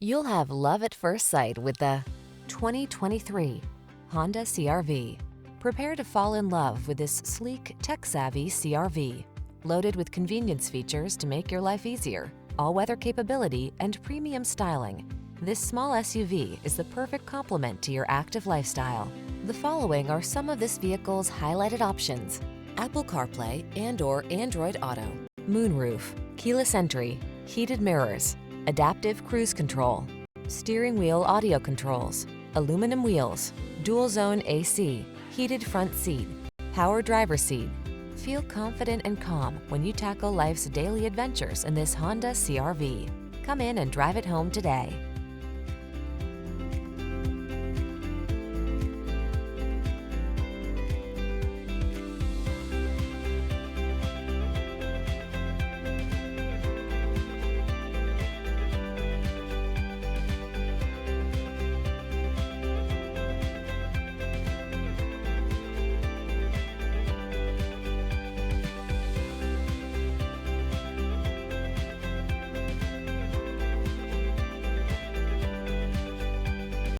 You'll have love at first sight with the 2023 Honda CR-V. Prepare to fall in love with this sleek, tech-savvy CR-V. Loaded with convenience features to make your life easier, all-weather capability, and premium styling, this small SUV is the perfect complement to your active lifestyle. The following are some of this vehicle's highlighted options: Apple CarPlay and/or Android Auto, moonroof, keyless entry, heated mirrors, adaptive cruise control, steering wheel audio controls, aluminum wheels, dual zone AC, heated front seat, power driver seat. Feel confident and calm when you tackle life's daily adventures in this Honda CR-V. Come in and drive it home today.